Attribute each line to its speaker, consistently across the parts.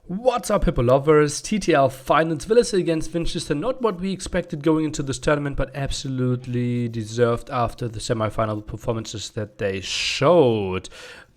Speaker 1: What's up, Hippo lovers? TTL Finals Villas against Winchester. Not what we expected going into this tournament, but absolutely deserved after the semi-final performances that they showed.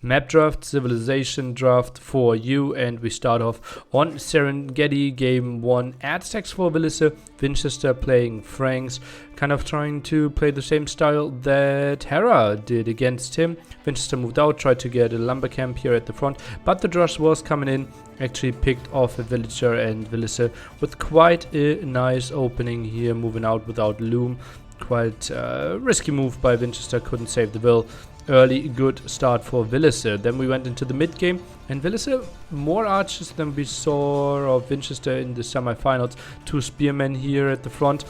Speaker 1: Map draft, civilization draft for you, and we start off on Serengeti game 1. Aztecs for Villice, Winchester playing Franks, kind of trying to play the same style that Hera did against him. Winchester moved out, tried to get a lumber camp here at the front, but the Drush was coming in, actually picked off a villager, and Villice with quite a nice opening here, moving out without loom. Quite a risky move by Winchester, couldn't save the will. Early good start for Villice. Then we went into the mid game, and Villice more archers than we saw of Winchester in the semi-finals. 2 spearmen here at the front,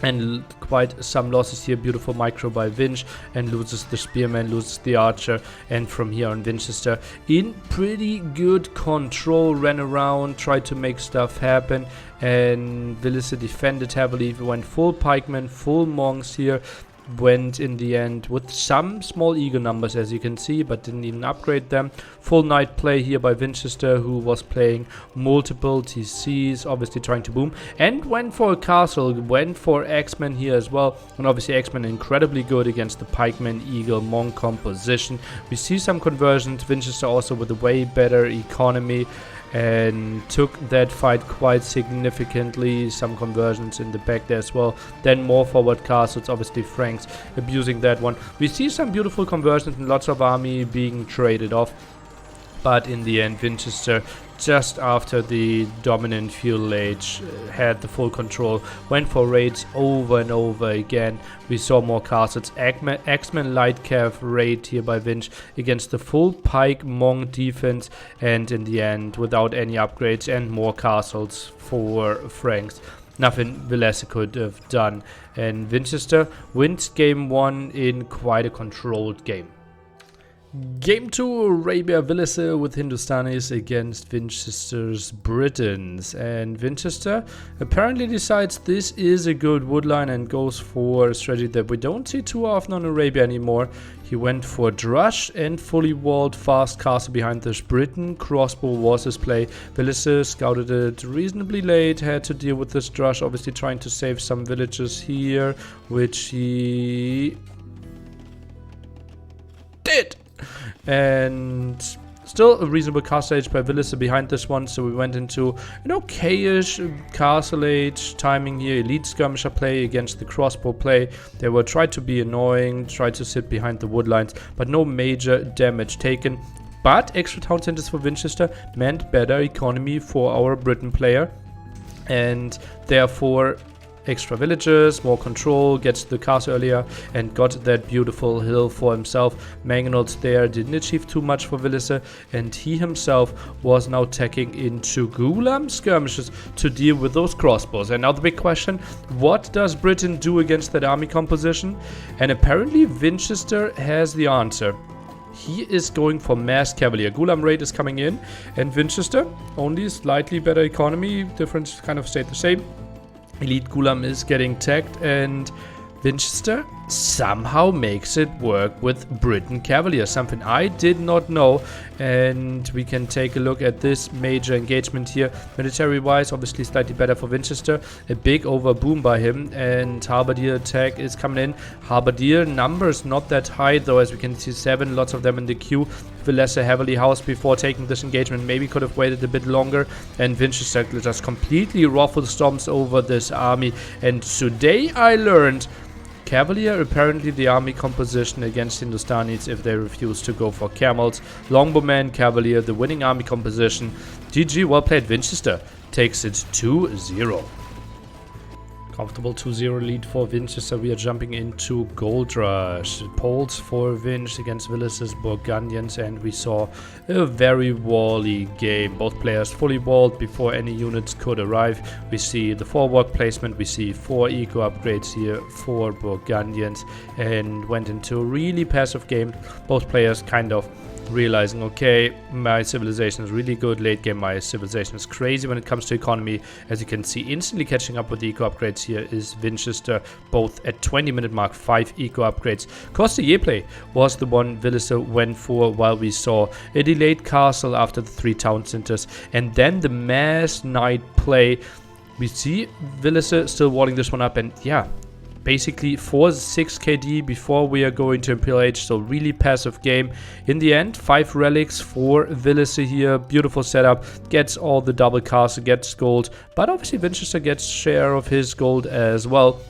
Speaker 1: and quite some losses here. Beautiful micro by Winch, and loses the spearman, loses the archer, and from here on Winchester in pretty good control, ran around, tried to make stuff happen, and Villice defended heavily. Went full pikemen, full monks here. Went in the end with some small eagle numbers, as you can see, but didn't even upgrade them. Full knight play here by Winchester, who was playing multiple TCs, obviously trying to boom, and went for a castle, went for X-Men here as well, and obviously X-Men incredibly good against the pikeman eagle monk composition. We see some conversions. Winchester also with a way better economy, and took that fight quite significantly. Some conversions in the back there as well. Then more forward castles, obviously Franks abusing that one. We see some beautiful conversions and lots of army being traded off. But in the end, Winchester, just after the dominant feudal age, had the full control. Went for raids over and over again. We saw more castles. X-Men light cav raid here by Winch against the full pike monk defense. And in the end, without any upgrades and more castles for Franks. Nothing Villice could have done. And Winchester wins game 1 in quite a controlled game. Game 2, Arabia Villice with Hindustanis against Winchester's Britons. And Winchester apparently decides this is a good woodline and goes for a strategy that we don't see too often on Arabia anymore. He went for Drush and fully walled fast castle behind this Briton. Crossbow was his play. Villice scouted it reasonably late, had to deal with this Drush, obviously trying to save some villages here, which he did. And still a reasonable castle age by Villice behind this one, so we went into an okay-ish castle age timing here. Elite skirmisher play against the crossbow play. They were tried to be annoying, tried to sit behind the wood lines, but no major damage taken. But extra town centers for Winchester meant better economy for our Briton player, and therefore extra villagers, more control, gets to the castle earlier, and got that beautiful hill for himself. Mangonels there didn't achieve too much for Villice, and he himself was now tacking into Gulam skirmishes to deal with those crossbows. And now the big question, what does Britain do against that army composition? And apparently Winchester has the answer. He is going for mass cavalier. Gulam raid is coming in, and Winchester only slightly better economy, difference kind of stayed the same. Elite Gulam is getting tagged, and Winchester somehow makes it work with Briton Cavalier, something I did not know. And we can take a look at this major engagement here. Military wise, obviously slightly better for Winchester. A big overboom by him, and Halberdier attack is coming in. Halberdier numbers not that high though, as we can see 7, lots of them in the queue. Villice heavily housed before taking this engagement, maybe could have waited a bit longer, and Winchester just completely ruffle storms over this army. And today I learned Cavalier apparently the army composition against Hindustanis if they refuse to go for camels. Longbowman Cavalier the winning army composition. GG, well played. Winchester takes it 2-0. Comfortable 2-0 lead for Winchester. We are jumping into Gold Rush. Poles for Winch against Villice's Burgundians, and we saw a very wally game. Both players fully walled before any units could arrive. We see the forward placement, we see 4 eco upgrades here for Burgundians, and went into a really passive game. Both players kind of realizing, okay, my civilization is really good late game, my civilization is crazy when it comes to economy. As you can see, instantly catching up with the eco upgrades here is Winchester, both at 20-minute mark, 5 eco upgrades. Cost the year play was the one Villiser went for, while we saw a delayed castle after the 3 town centers, and then the mass knight play. We see Villiser still walling this one up, and yeah, basically 4-6 KD before we are going to Imperial Age, so really passive game. In the end, 5 relics for Villiser here, beautiful setup, gets all the double castle, gets gold, but obviously Winchester gets share of his gold as well.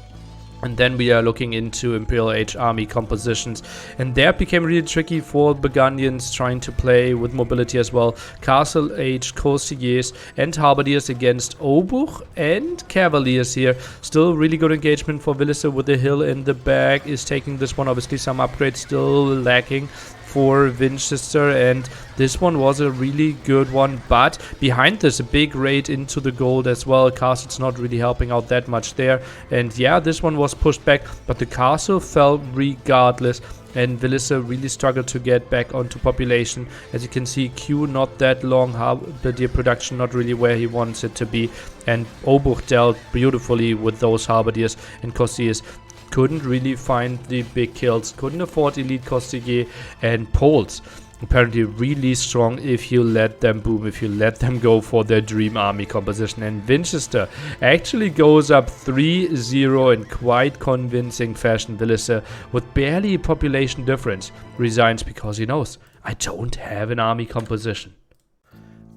Speaker 1: And then we are looking into Imperial Age army compositions. And there became really tricky for Burgundians trying to play with mobility as well. Castle Age, Courtiers and Halberdiers against Obuch and Cavaliers here. Still really good engagement for Villiser with the hill in the back. Is taking this one. Obviously some upgrades still lacking for Winchester, and this one was a really good one, but behind this a big raid into the gold as well. Castle's not really helping out that much there, and yeah, this one was pushed back, but the castle fell regardless, and Villiser really struggled to get back onto population. As you can see, Q not that long, Halberdier production not really where he wants it to be, and Obuch dealt beautifully with those Halberdiers, and Costiers couldn't really find the big kills, couldn't afford elite Costier, and Poles apparently really strong if you let them boom, if you let them go for their dream army composition. And Winchester actually goes up 3-0 in quite convincing fashion. Villiser, with barely a population difference, resigns because he knows, I don't have an army composition.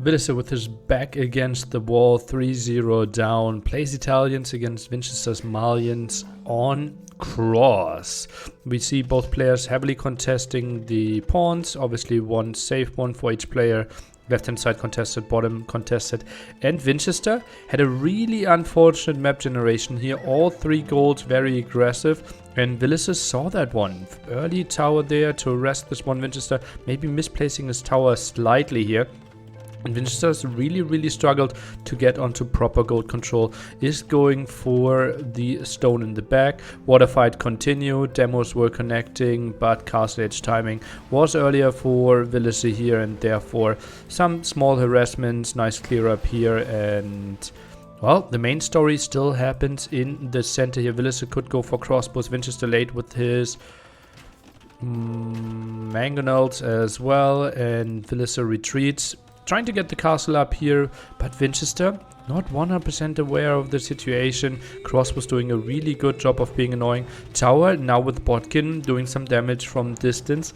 Speaker 1: Villiser with his back against the wall, 3-0 down, plays Italians against Winchester's Malians on cross. We see both players heavily contesting the pawns, obviously one safe one for each player. Left hand side contested, bottom contested, and Winchester had a really unfortunate map generation here. All 3 golds very aggressive, and Villiser saw that one. Early tower there to arrest this one Winchester, maybe misplacing his tower slightly here. And Winchester's really struggled to get onto proper gold control. Is going for the stone in the back. Water fight continued. Demos were connecting, but castle age timing was earlier for Villiser here, and therefore some small harassments. Nice clear up here, and well, the main story still happens in the center here. Villiser could go for crossbows. Winchester late with his mangonels as well, and Villiser retreats, trying to get the castle up here, but Winchester not 100% aware of the situation. Cross was doing a really good job of being annoying. Tower now with Botkin doing some damage from distance.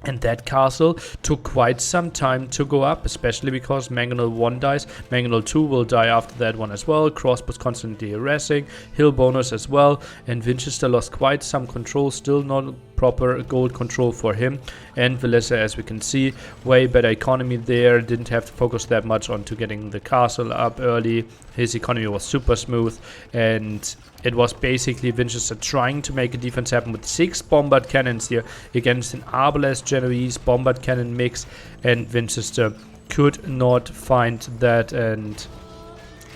Speaker 1: And that castle took quite some time to go up, especially because Mangonel 1 dies. Mangonel 2 will die after that one as well. Cross was constantly harassing. Hill bonus as well. And Winchester lost quite some control. Still not proper gold control for him. And Villiser, as we can see, way better economy there. Didn't have to focus that much on to getting the castle up early. His economy was super smooth. And it was basically Winchester trying to make a defense happen with 6 bombard cannons here against an Arbalest Genoese bombard cannon mix, and Winchester could not find that. And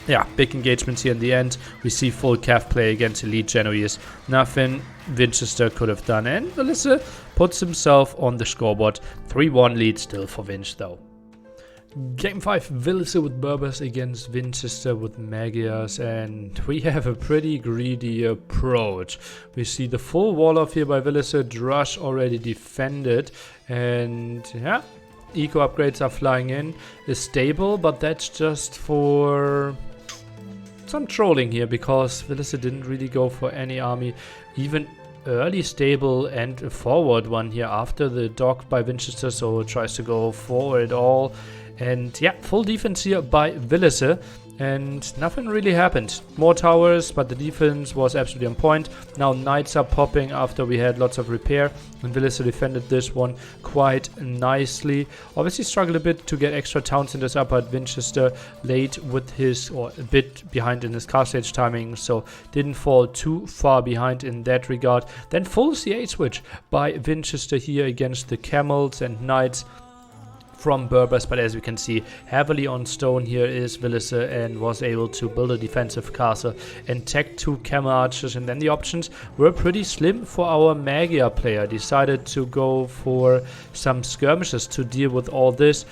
Speaker 1: yeah, big engagements here in the end. We see full Cav play against elite Genoese. Nothing Winchester could have done, and Villiser puts himself on the scoreboard. 3-1 lead still for Winch though. Game 5, Villiser with Berbers against Winchester with Magiars, and we have a pretty greedy approach. We see the full wall off here by Villiser, Drush already defended, and yeah, eco upgrades are flying in. Is stable, but that's just for some trolling here, because Villiser didn't really go for any army, even early stable and a forward one here after the dock by Winchester, so tries to go forward all. And yeah, full defense here by Villiser, and nothing really happened. More towers, but the defense was absolutely on point. Now knights are popping after we had lots of repair, and Villiser defended this one quite nicely. Obviously struggled a bit to get extra town centers up at Winchester late with his, or a bit behind in his castle age timing, so didn't fall too far behind in that regard. Then full CA switch by Winchester here against the camels and knights. from Berbers, but as we can see, heavily on stone here is Villiser and was able to build a defensive castle and tech 2 camel archers, and then the options were pretty slim for our Magyar player. Decided to go for some skirmishes to deal with all this.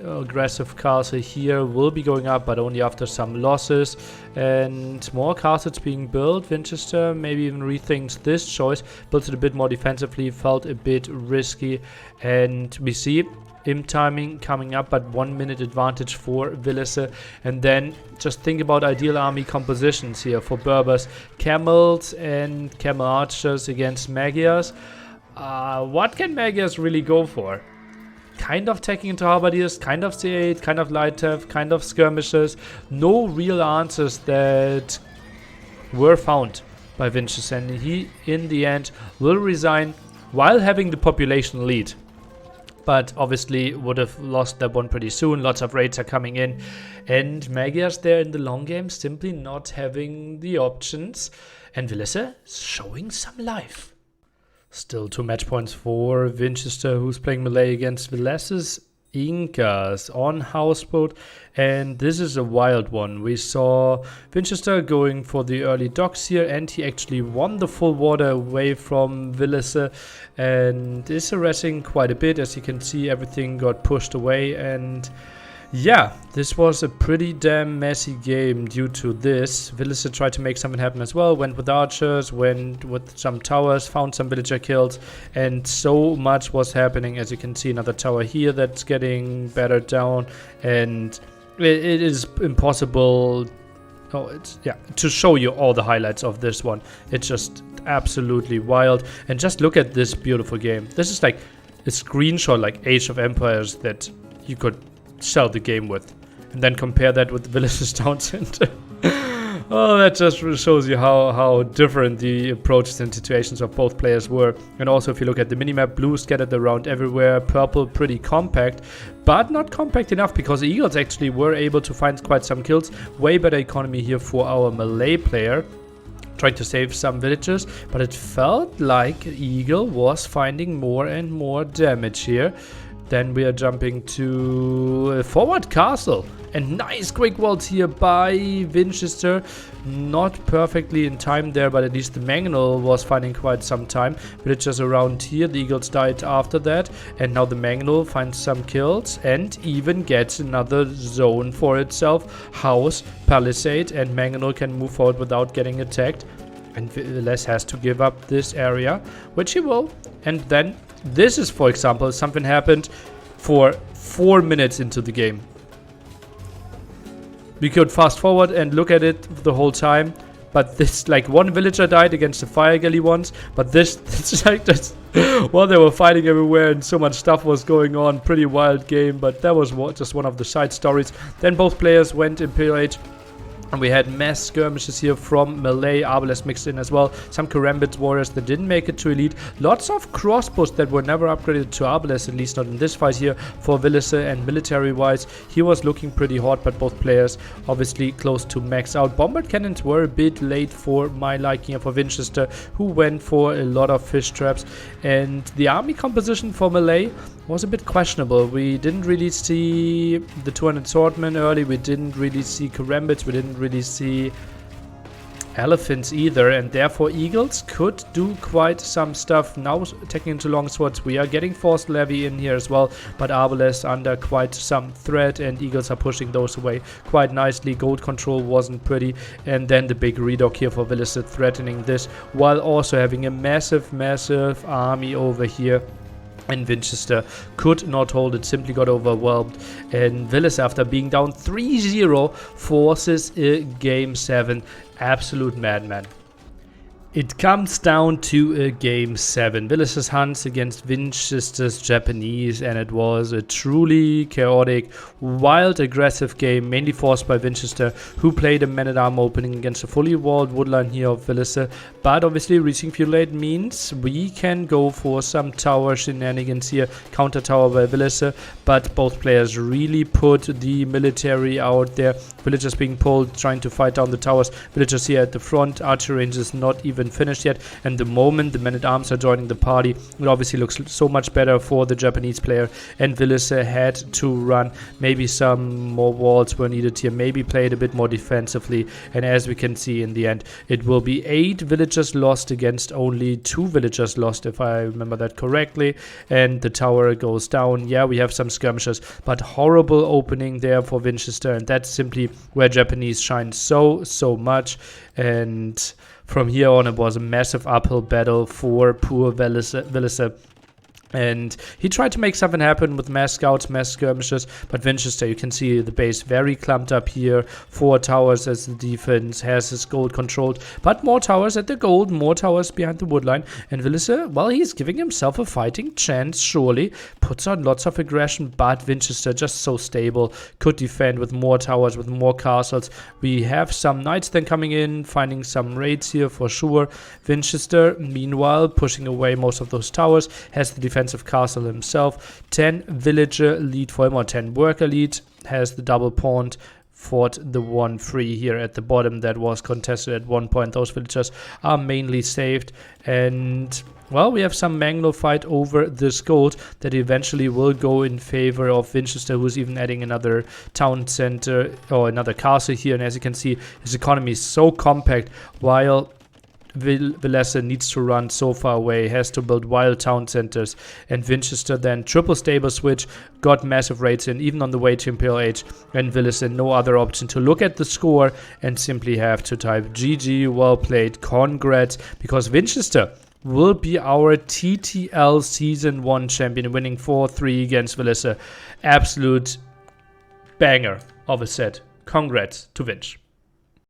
Speaker 1: Aggressive castle here will be going up, but only after some losses, and more castles being built. Winchester maybe even rethinks this choice, built it a bit more defensively, felt a bit risky, and we see timing coming up, but 1 minute advantage for Villiser. And then just think about ideal army compositions here for Berbers: camels and camel archers against Magyars. What can Magyars really go for? Kind of taking into halberdiers, kind of C8, kind of light Tev, kind of skirmishes. No real answers that were found by Winchester, and he in the end will resign while having the population lead. But obviously would have lost that one pretty soon. Lots of raids are coming in, and Magyars there in the long game simply not having the options, and Villiser showing some life. Still 2 match points for Winchester, who's playing melee against Villiser's Incas on Houseboat, and this is a wild one. We saw Winchester going for the early docks here, and he actually won the full water away from Villiser and is harassing quite a bit. As you can see, everything got pushed away, and yeah, this was a pretty damn messy game due to this. Villiser tried to make something happen as well, went with archers, went with some towers, found some villager kills, and so much was happening. As you can see, another tower here that's getting battered down, and it is impossible to show you all the highlights of this one. It's just absolutely wild. And just look at this beautiful game. This is like a screenshot like Age of Empires that you could sell the game with, and then compare that with Villiser's Town Center. Oh, that just shows you how different the approaches and situations of both players were. And also, if you look at the minimap, blue scattered around everywhere, purple pretty compact, but not compact enough because the Eagles actually were able to find quite some kills. Way better economy here for our melee player, trying to save some villagers, but it felt like Eagle was finding more and more damage here. Then we are jumping to a forward castle, and nice quick walls here by Winchester. Not perfectly in time there, but at least the Mangonel was finding quite some time. Villagers around here, the Eagles died after that, and now the Mangonel finds some kills and even gets another zone for itself. House, palisade, and Mangonel can move forward without getting attacked. And Les has to give up this area, which he will. And then this is, for example, something happened for 4 minutes into the game. We could fast forward and look at it the whole time, but this, like, one villager died against the fire galley once, but this is like just while they were fighting everywhere and so much stuff was going on. Pretty wild game, but that was just one of the side stories. Then both players went Imperial Age, and we had mass skirmishes here from melee. Arbalest mixed in as well. Some Karambit warriors that didn't make it to elite. Lots of crossbows that were never upgraded to Arbalest, at least not in this fight here for Villiser. And military wise, he was looking pretty hot, but both players obviously close to max out. Bombard cannons were a bit late for my liking, for Winchester, who went for a lot of fish traps. And the army composition for melee was a bit questionable. We didn't really see the 200 swordmen early. We didn't really see Karambits. We didn't really see elephants either, and therefore Eagles could do quite some stuff. Now attacking into longswords, we are getting forced levy in here as well, but Arbalest under quite some threat, and Eagles are pushing those away quite nicely. Gold control wasn't pretty, and then the big redock here for Villiser threatening this, while also having a massive army over here. And Winchester could not hold it, simply got overwhelmed. And Villiser, after being down 3-0, forces a Game 7. Absolute madman. It comes down to a Game 7. Villiser's Huns against Winchester's Japanese, and it was a truly chaotic, wild, aggressive game, mainly forced by Winchester, who played a man-at-arm opening against a fully walled woodline here of Villiser. But obviously reaching feudal aid means we can go for some tower shenanigans here. Counter tower by Villiser, but both players really put the military out there. Villagers being pulled, trying to fight down the towers. Villagers here at the front. Archer range is not even been finished yet. And the moment the men-at-arms are joining the party, it obviously looks so much better for the Japanese player. And Villiser had to run. Maybe some more walls were needed here. Maybe play it a bit more defensively. And as we can see in the end, it will be 8 villagers lost against only 2 villagers lost, if I remember that correctly. And the tower goes down. Yeah, we have some skirmishers, but horrible opening there for Winchester. And that's simply where Japanese shine so much. And from here on, it was a massive uphill battle for poor Villiser. And he tried to make something happen with mass scouts, mass skirmishers, but Winchester, you can see the base very clumped up here. 4 towers as the defense has his gold controlled, but more towers at the gold, more towers behind the woodline. And Villiser, well, he's giving himself a fighting chance, surely. Puts on lots of aggression, but Winchester just so stable, could defend with more towers, with more castles. We have some knights then coming in, finding some raids here for sure. Winchester, meanwhile, pushing away most of those towers, has the defensive castle himself. 10 villager lead for him, or 10 worker lead, has the double pawned, fought the 1-3 here at the bottom that was contested at one point. Those villagers are mainly saved, and well, we have some Manglo fight over this gold that eventually will go in favor of Winchester, who's even adding another town center or another castle here. And as you can see, his economy is so compact, while Villiser needs to run so far away, has to build wild town centers. And Winchester then triple stable switch, got massive raids in, even on the way to Imperial Age. And Villiser no other option to look at the score and simply have to type GG, well played, congrats, because Winchester will be our TTL Season 1 champion, winning 4-3 against Villiser. Absolute banger of a set. Congrats to Vinch.